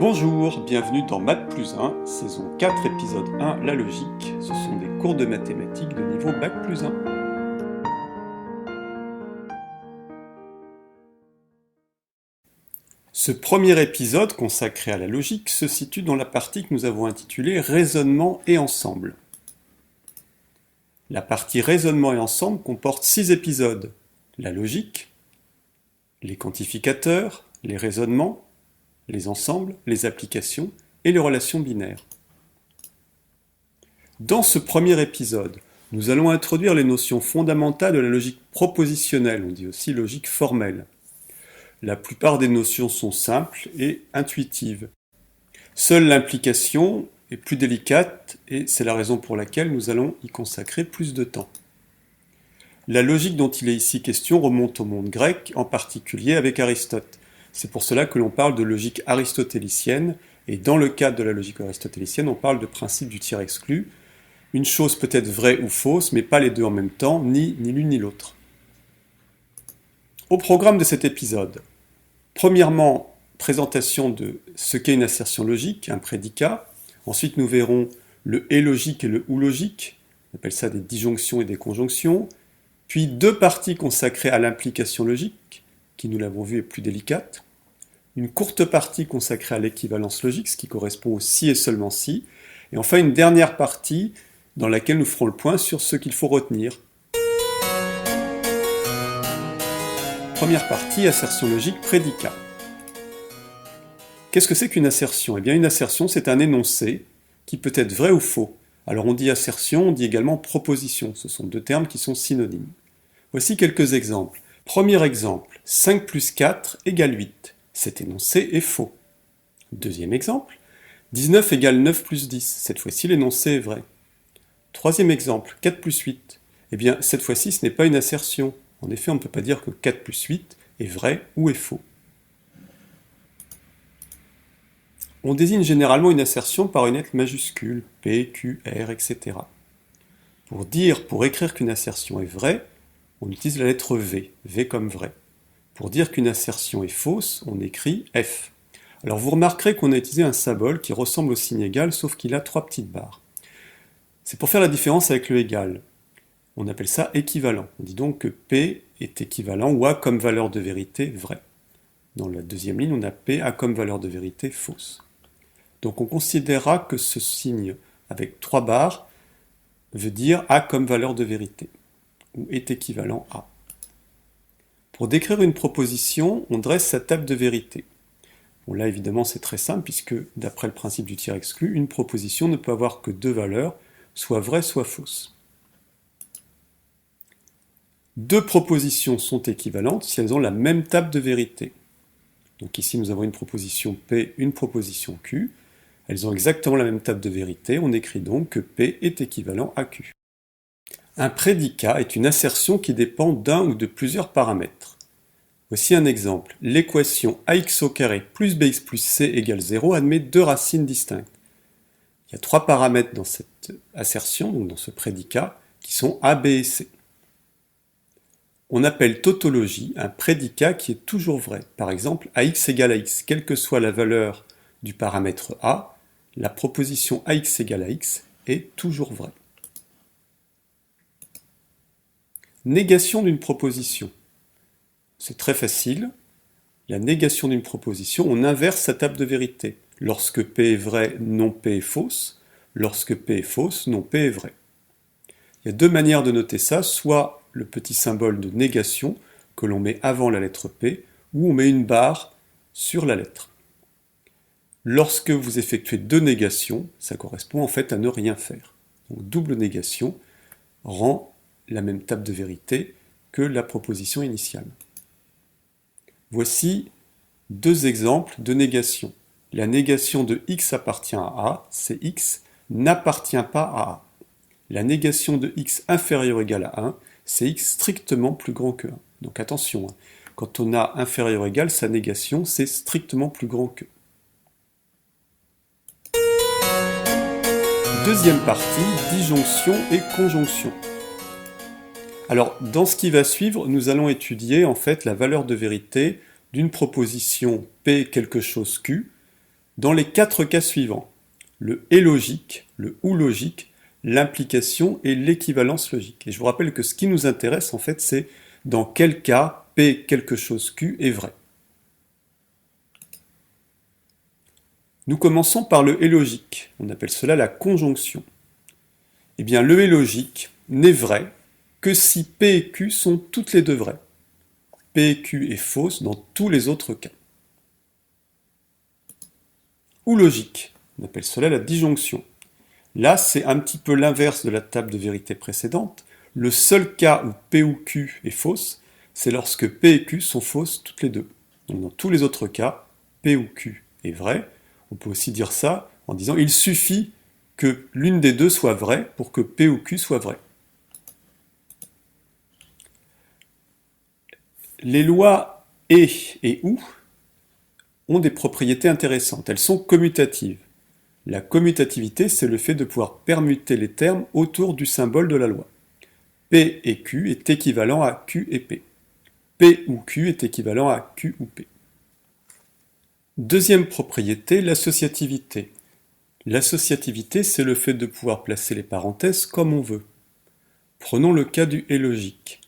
Bonjour, bienvenue dans Math plus 1, saison 4, épisode 1, la logique. Ce sont des cours de mathématiques de niveau Bac plus 1. Ce premier épisode consacré à la logique se situe dans la partie que nous avons intitulée Raisonnement et ensemble. La partie Raisonnement et ensemble comporte 6 épisodes. La logique, les quantificateurs, les raisonnements, les ensembles, les applications et les relations binaires. Dans ce premier épisode, nous allons introduire les notions fondamentales de la logique propositionnelle, on dit aussi logique formelle. La plupart des notions sont simples et intuitives. Seule l'implication est plus délicate et c'est la raison pour laquelle nous allons y consacrer plus de temps. La logique dont il est ici question remonte au monde grec, en particulier avec Aristote. C'est pour cela que l'on parle de logique aristotélicienne, et dans le cadre de la logique aristotélicienne, on parle de principe du tiers exclu. Une chose peut être vraie ou fausse, mais pas les deux en même temps, ni l'une ni l'autre. Au programme de cet épisode, premièrement, présentation de ce qu'est une assertion logique, un prédicat. Ensuite, nous verrons le « et logique » et le « ou logique ». On appelle ça des disjonctions et des conjonctions. Puis deux parties consacrées à l'implication logique, qui, nous l'avons vu, est plus délicate. Une courte partie consacrée à l'équivalence logique, ce qui correspond au si et seulement si. Et enfin, une dernière partie dans laquelle nous ferons le point sur ce qu'il faut retenir. Première partie, assertion logique, prédicat. Qu'est-ce que c'est qu'une assertion ? Eh bien, une assertion, c'est un énoncé qui peut être vrai ou faux. Alors, on dit assertion, on dit également proposition. Ce sont deux termes qui sont synonymes. Voici quelques exemples. Premier exemple, 5 plus 4 égale 8. Cet énoncé est faux. Deuxième exemple, 19 égale 9 plus 10. Cette fois-ci, l'énoncé est vrai. Troisième exemple, 4 plus 8. Eh bien, cette fois-ci, ce n'est pas une assertion. En effet, on ne peut pas dire que 4 plus 8 est vrai ou est faux. On désigne généralement une assertion par une lettre majuscule, P, Q, R, etc. Pour écrire qu'une assertion est vraie, on utilise la lettre V, V comme vrai. Pour dire qu'une assertion est fausse, on écrit F. Alors vous remarquerez qu'on a utilisé un symbole qui ressemble au signe égal, sauf qu'il a 3 petites barres. C'est pour faire la différence avec le égal. On appelle ça équivalent. On dit donc que P est équivalent ou a comme valeur de vérité vrai. Dans la deuxième ligne, on a P a comme valeur de vérité fausse. Donc on considérera que ce signe avec 3 barres veut dire a comme valeur de vérité, ou est équivalent à. Pour décrire une proposition, on dresse sa table de vérité. Bon, là, évidemment, c'est très simple, puisque, d'après le principe du tiers exclu, une proposition ne peut avoir que deux valeurs, soit vraie, soit fausse. Deux propositions sont équivalentes si elles ont la même table de vérité. Donc ici, nous avons une proposition P, une proposition Q. Elles ont exactement la même table de vérité. On écrit donc que P est équivalent à Q. Un prédicat est une assertion qui dépend d'un ou de plusieurs paramètres. Voici un exemple. L'équation ax au carré plus bx plus c égale 0 admet deux racines distinctes. Il y a 3 paramètres dans cette assertion, donc dans ce prédicat, qui sont a, b et c. On appelle tautologie un prédicat qui est toujours vrai. Par exemple, ax égale à x, quelle que soit la valeur du paramètre a, la proposition ax égale à x est toujours vraie. Négation d'une proposition. C'est très facile. La négation d'une proposition, on inverse sa table de vérité. Lorsque P est vrai, non P est fausse. Lorsque P est fausse, non P est vrai. Il y a deux manières de noter ça, soit le petit symbole de négation que l'on met avant la lettre P, ou on met une barre sur la lettre. Lorsque vous effectuez deux négations, ça correspond en fait à ne rien faire. Donc double négation rend la même table de vérité que la proposition initiale. Voici deux exemples de négation. La négation de x appartient à A, c'est x n'appartient pas à A. La négation de x inférieur ou égal à 1, c'est x strictement plus grand que 1. Donc attention, quand on a inférieur ou égal, sa négation, c'est strictement plus grand que. Deuxième partie, disjonction et conjonction. Alors, dans ce qui va suivre, nous allons étudier en fait la valeur de vérité d'une proposition P quelque chose Q dans les 4 cas suivants: le et logique, le ou logique, l'implication et l'équivalence logique. Et je vous rappelle que ce qui nous intéresse, en fait, c'est dans quel cas P quelque chose Q est vrai. Nous commençons par le et logique. On appelle cela la conjonction. Eh bien, le et logique n'est vrai que si P et Q sont toutes les deux vraies. P et Q est fausse dans tous les autres cas. Ou logique, on appelle cela la disjonction. Là, c'est un petit peu l'inverse de la table de vérité précédente. Le seul cas où P ou Q est fausse, c'est lorsque P et Q sont fausses toutes les deux. Donc dans tous les autres cas, P ou Q est vrai. On peut aussi dire ça en disant il suffit que l'une des deux soit vraie pour que P ou Q soit vrai. Les lois et ou ont des propriétés intéressantes. Elles sont commutatives. La commutativité, c'est le fait de pouvoir permuter les termes autour du symbole de la loi. P et Q est équivalent à Q et P. P ou Q est équivalent à Q ou P. Deuxième propriété, l'associativité. L'associativité, c'est le fait de pouvoir placer les parenthèses comme on veut. Prenons le cas du et logique.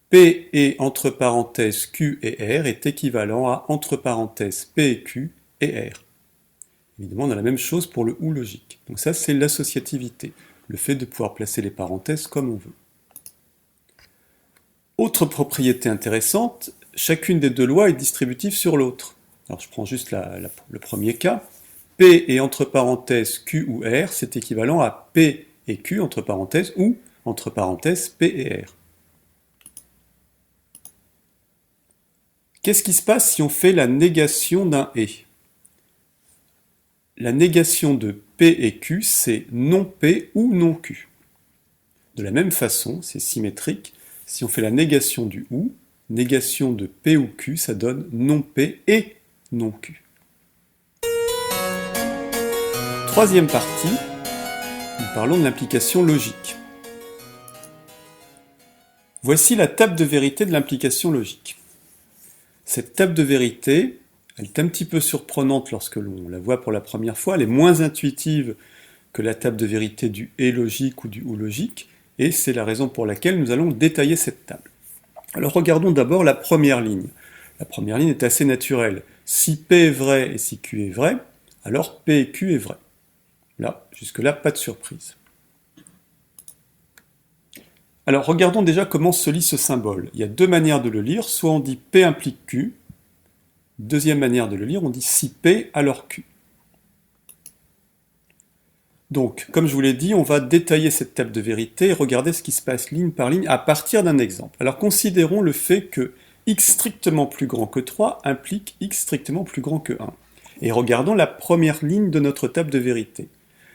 P et entre parenthèses Q et R est équivalent à entre parenthèses P et Q et R. Évidemment, on a la même chose pour le ou logique. Donc ça, c'est l'associativité, le fait de pouvoir placer les parenthèses comme on veut. Autre propriété intéressante, chacune des deux lois est distributive sur l'autre. Alors je prends juste le premier cas. P et entre parenthèses Q ou R, c'est équivalent à P et Q entre parenthèses ou entre parenthèses P et R. Qu'est-ce qui se passe si on fait la négation d'un et? La négation de P et Q, c'est non P ou non Q. De la même façon, c'est symétrique, si on fait la négation du ou, négation de P ou Q, ça donne non P et non Q. Troisième partie, nous parlons de l'implication logique. Voici la table de vérité de l'implication logique. Cette table de vérité, elle est un petit peu surprenante lorsque l'on la voit pour la première fois, elle est moins intuitive que la table de vérité du et logique ou du ou logique, et c'est la raison pour laquelle nous allons détailler cette table. Alors regardons d'abord la première ligne. La première ligne est assez naturelle. Si P est vrai et si Q est vrai, alors P et Q est vrai. Là, jusque-là, pas de surprise. Alors regardons déjà comment se lit ce symbole. Il y a deux manières de le lire, soit on dit P implique Q, deuxième manière de le lire, on dit si P alors Q. Donc, comme je vous l'ai dit, on va détailler cette table de vérité et regarder ce qui se passe ligne par ligne à partir d'un exemple. Alors considérons le fait que x strictement plus grand que 3 implique x strictement plus grand que 1. Et regardons la première ligne de notre table de vérité.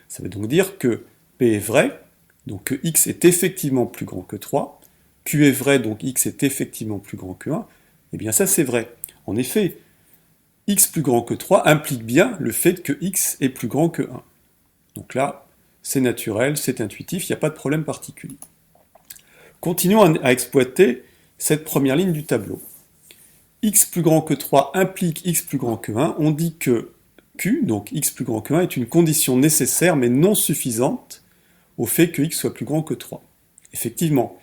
Ça veut donc dire que P est vrai, donc que x est effectivement plus grand que 3, Q est vrai, donc x est effectivement plus grand que 1, et bien ça c'est vrai. En effet, x plus grand que 3 implique bien le fait que x est plus grand que 1. Donc là, c'est naturel, c'est intuitif, il n'y a pas de problème particulier. Continuons à exploiter cette première ligne du tableau. X plus grand que 3 implique x plus grand que 1, on dit que Q, donc x plus grand que 1, est une condition nécessaire mais non suffisante au fait que x soit plus grand que 3. Effectivement,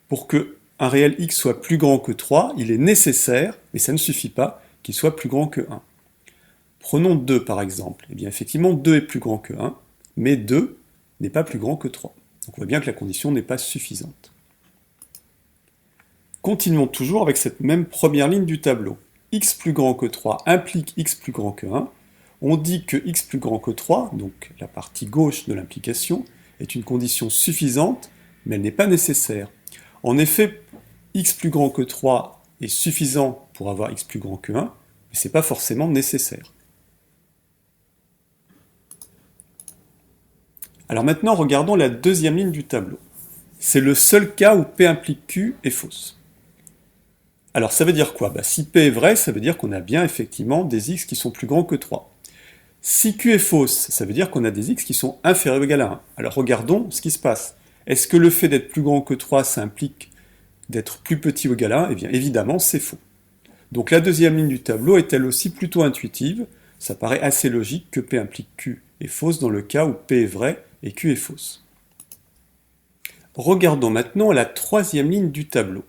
pour que un réel x soit plus grand que 3, il est nécessaire, mais ça ne suffit pas, qu'il soit plus grand que 1. Prenons 2 par exemple. Eh bien effectivement, 2 est plus grand que 1, mais 2 n'est pas plus grand que 3. Donc on voit bien que la condition n'est pas suffisante. Continuons toujours avec cette même première ligne du tableau. X plus grand que 3 implique x plus grand que 1. On dit que x plus grand que 3, donc la partie gauche de l'implication, est une condition suffisante, mais elle n'est pas nécessaire. En effet, x plus grand que 3 est suffisant pour avoir x plus grand que 1, mais ce n'est pas forcément nécessaire. Alors maintenant, regardons la deuxième ligne du tableau. C'est le seul cas où P implique Q est fausse. Alors ça veut dire quoi? Si P est vrai, ça veut dire qu'on a bien effectivement des x qui sont plus grands que 3. Si Q est fausse, ça veut dire qu'on a des x qui sont inférieurs ou égal à 1. Alors regardons ce qui se passe. Est-ce que le fait d'être plus grand que 3, ça implique d'être plus petit ou égal à 1? Eh bien évidemment, c'est faux. Donc la deuxième ligne du tableau est elle aussi plutôt intuitive. ça paraît assez logique que P implique Q est fausse dans le cas où P est vrai et Q est fausse. Regardons maintenant la troisième ligne du tableau.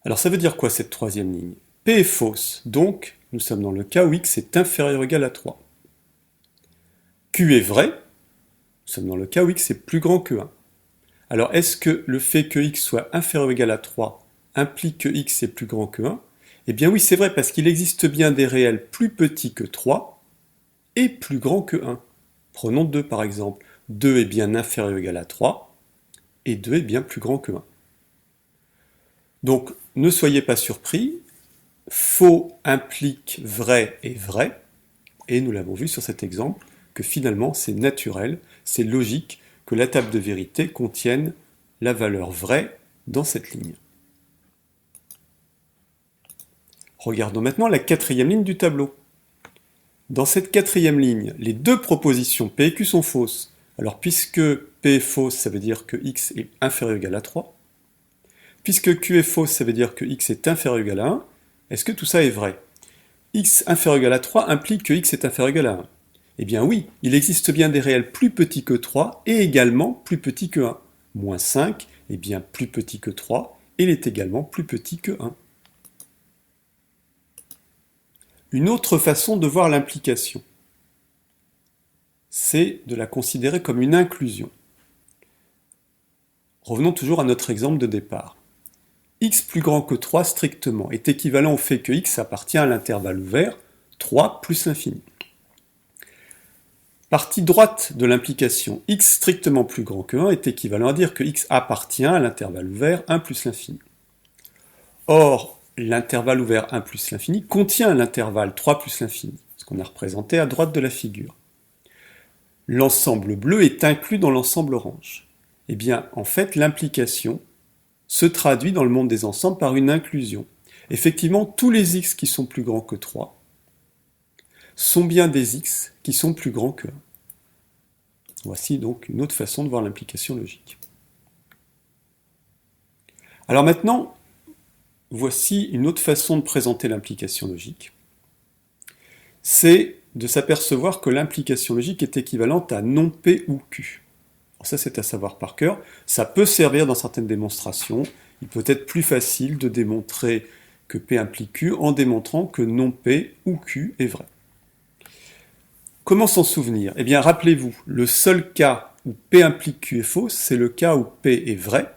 Alors ça veut dire quoi cette troisième ligne? P est fausse, donc nous sommes dans le cas où x est inférieur ou égal à 3. Q est vrai, nous sommes dans le cas où x est plus grand que 1. Alors est-ce que le fait que x soit inférieur ou égal à 3 implique que x est plus grand que 1? Eh bien oui, c'est vrai, parce qu'il existe bien des réels plus petits que 3 et plus grands que 1. Prenons 2 par exemple. 2 est bien inférieur ou égal à 3 et 2 est bien plus grand que 1. Donc ne soyez pas surpris, faux implique vrai et vrai, et nous l'avons vu sur cet exemple, que finalement c'est naturel, c'est logique que la table de vérité contienne la valeur vraie dans cette ligne. Regardons maintenant la quatrième ligne du tableau. Dans cette quatrième ligne, les deux propositions P et Q sont fausses. Alors puisque P est fausse, ça veut dire que x est inférieur ou égal à 3. Puisque Q est fausse, ça veut dire que x est inférieur ou égal à 1. Est-ce que tout ça est vrai? X inférieur ou égal à 3 implique que x est inférieur ou égal à 1. Eh bien oui, il existe bien des réels plus petits que 3 et également plus petits que 1. Moins 5 est bien plus petit que 3 et il est également plus petit que 1. Une autre façon de voir l'implication, c'est de la considérer comme une inclusion. Revenons toujours à notre exemple de départ. X plus grand que 3 strictement est équivalent au fait que x appartient à l'intervalle ouvert 3 plus l'infini. Partie droite de l'implication x strictement plus grand que 1 est équivalent à dire que x appartient à l'intervalle ouvert 1 plus l'infini. Or, l'intervalle ouvert 1 plus l'infini contient l'intervalle 3 plus l'infini, ce qu'on a représenté à droite de la figure. L'ensemble bleu est inclus dans l'ensemble orange. Eh bien, en fait, l'implication se traduit dans le monde des ensembles par une inclusion. Effectivement, tous les x qui sont plus grands que 3 sont bien des x qui sont plus grands que 1. Voici donc une autre façon de voir l'implication logique. Alors maintenant, voici une autre façon de présenter l'implication logique. C'est de s'apercevoir que l'implication logique est équivalente à non P ou Q. Alors ça, c'est à savoir par cœur. Ça peut servir dans certaines démonstrations. Il peut être plus facile de démontrer que P implique Q en démontrant que non P ou Q est vrai. Comment s'en souvenir? Eh bien, rappelez-vous, le seul cas où P implique Q est fausse, c'est le cas où P est vrai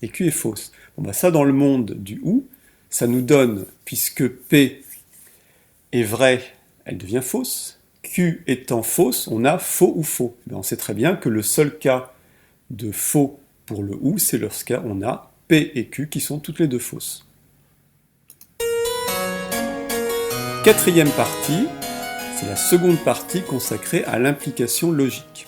et Q est fausse. Bon, bah ça, dans le monde du OU, ça nous donne, puisque P est vrai, elle devient fausse. Q étant fausse, on a faux ou faux. Mais on sait très bien que le seul cas de faux pour le OU, c'est lorsqu'on a P et Q qui sont toutes les deux fausses. Quatrième partie, c'est la seconde partie consacrée à l'implication logique.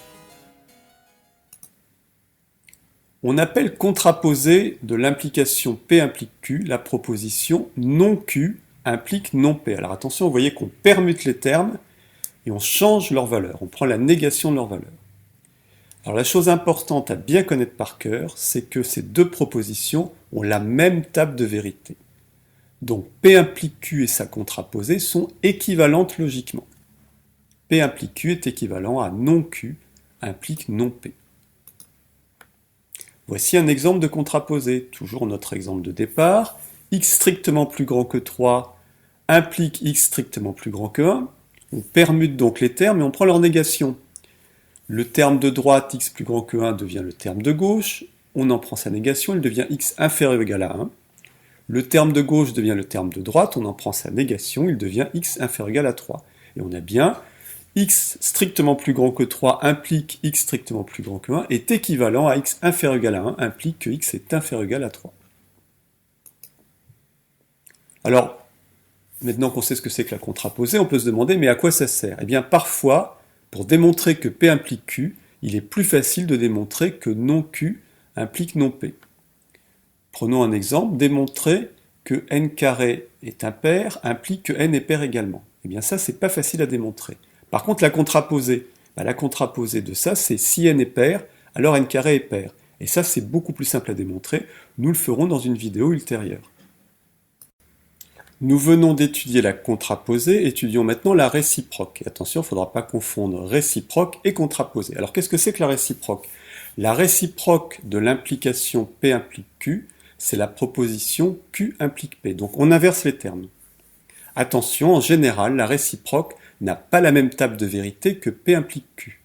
On appelle contraposée de l'implication P implique Q la proposition non Q implique non P. Alors attention, vous voyez qu'on permute les termes et on change leur valeur, on prend la négation de leur valeur. Alors la chose importante à bien connaître par cœur, c'est que ces deux propositions ont la même table de vérité. Donc P implique Q et sa contraposée sont équivalentes logiquement. P implique Q est équivalent à non Q implique non P. Voici un exemple de contraposé, toujours notre exemple de départ. X strictement plus grand que 3 implique x strictement plus grand que 1. On permute donc les termes et on prend leur négation. Le terme de droite, x plus grand que 1, devient le terme de gauche. On en prend sa négation, il devient x inférieur ou égal à 1. Le terme de gauche devient le terme de droite, on en prend sa négation, il devient x inférieur ou égal à 3. Et on a bien x strictement plus grand que 3 implique x strictement plus grand que 1 est équivalent à x inférieur ou égal à 1 implique que x est inférieur ou égal à 3. Alors, maintenant qu'on sait ce que c'est que la contraposée, on peut se demander, mais à quoi ça sert? Eh bien, parfois, pour démontrer que P implique Q, il est plus facile de démontrer que non Q implique non P. Prenons un exemple, démontrer que n carré est impair implique que n est pair également. Eh bien, ça, c'est pas facile à démontrer. Par contre, la contraposée de ça, c'est si n est pair, alors n carré est pair. Et ça, c'est beaucoup plus simple à démontrer. Nous le ferons dans une vidéo ultérieure. Nous venons d'étudier la contraposée, étudions maintenant la réciproque. Et attention, il ne faudra pas confondre réciproque et contraposée. Alors qu'est-ce que c'est que la réciproque? La réciproque de l'implication P implique Q, c'est la proposition Q implique P. Donc on inverse les termes. Attention, en général, la réciproque n'a pas la même table de vérité que P implique Q.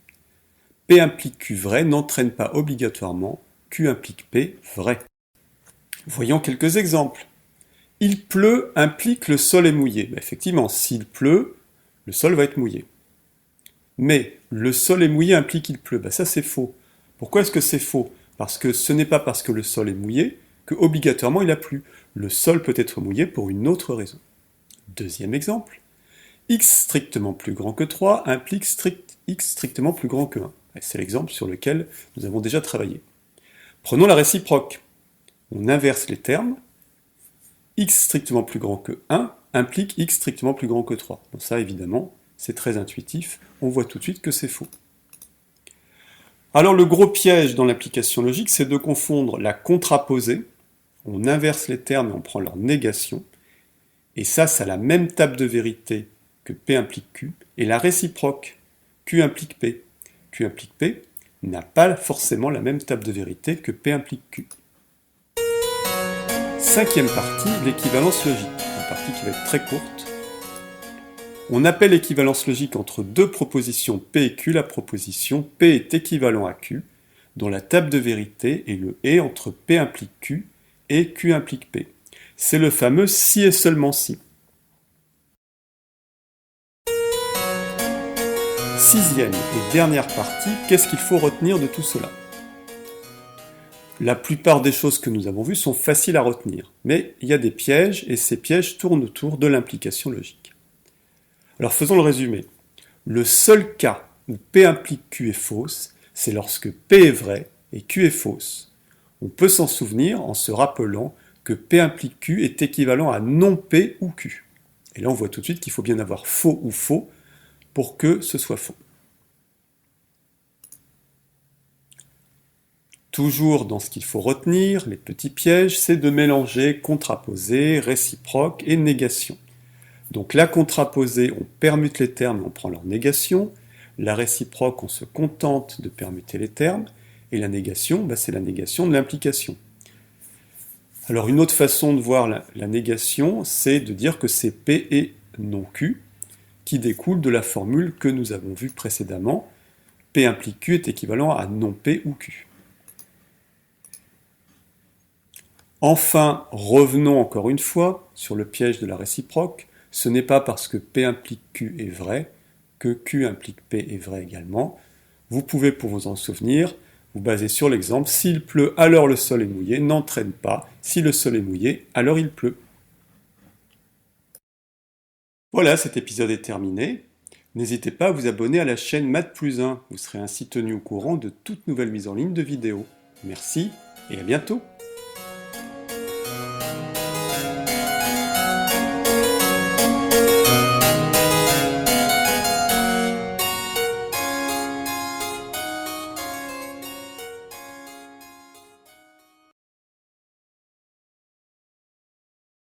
P implique Q vrai n'entraîne pas obligatoirement Q implique P vrai. Voyons quelques exemples. Il pleut implique le sol est mouillé. Effectivement, s'il pleut, le sol va être mouillé. Mais le sol est mouillé implique qu'il pleut. Ça c'est faux. Pourquoi est-ce que c'est faux? Parce que ce n'est pas parce que le sol est mouillé que obligatoirement il a plu. Le sol peut être mouillé pour une autre raison. Deuxième exemple. X strictement plus grand que 3 implique X strictement plus grand que 1. C'est l'exemple sur lequel nous avons déjà travaillé. Prenons la réciproque. On inverse les termes. X strictement plus grand que 1 implique X strictement plus grand que 3. Donc ça, évidemment, c'est très intuitif. On voit tout de suite que c'est faux. Alors le gros piège dans l'application logique, c'est de confondre la contraposée. On inverse les termes et on prend leur négation. Et ça a la même table de vérité que P implique Q. Et la réciproque, Q implique P. Q implique P n'a pas forcément la même table de vérité que P implique Q. Cinquième partie, l'équivalence logique. Une partie qui va être très courte. On appelle l'équivalence logique entre deux propositions P et Q la proposition P est équivalent à Q, dont la table de vérité est le et entre P implique Q et Q implique P. C'est le fameux si et seulement si. Sixième et dernière partie, qu'est-ce qu'il faut retenir de tout cela? La plupart des choses que nous avons vues sont faciles à retenir, mais il y a des pièges, et ces pièges tournent autour de l'implication logique. Alors faisons le résumé. Le seul cas où P implique Q est fausse, c'est lorsque P est vrai et Q est fausse. On peut s'en souvenir en se rappelant que P implique Q est équivalent à non P ou Q. Et là on voit tout de suite qu'il faut bien avoir faux ou faux pour que ce soit faux. Toujours dans ce qu'il faut retenir, les petits pièges, c'est de mélanger contraposé, réciproque et négation. Donc la contraposée, on permute les termes et on prend leur négation. La réciproque, on se contente de permuter les termes. Et la négation, c'est la négation de l'implication. Alors une autre façon de voir la négation, c'est de dire que c'est P et non Q, qui découle de la formule que nous avons vue précédemment. P implique Q est équivalent à non P ou Q. Enfin, revenons encore une fois sur le piège de la réciproque. Ce n'est pas parce que P implique Q est vrai que Q implique P est vrai également. Vous pouvez, pour vous en souvenir, vous baser sur l'exemple « S'il pleut, alors le sol est mouillé » n'entraîne pas « Si le sol est mouillé, alors il pleut ». Voilà, cet épisode est terminé. N'hésitez pas à vous abonner à la chaîne Math+1. Vous serez ainsi tenu au courant de toute nouvelle mise en ligne de vidéos. Merci et à bientôt.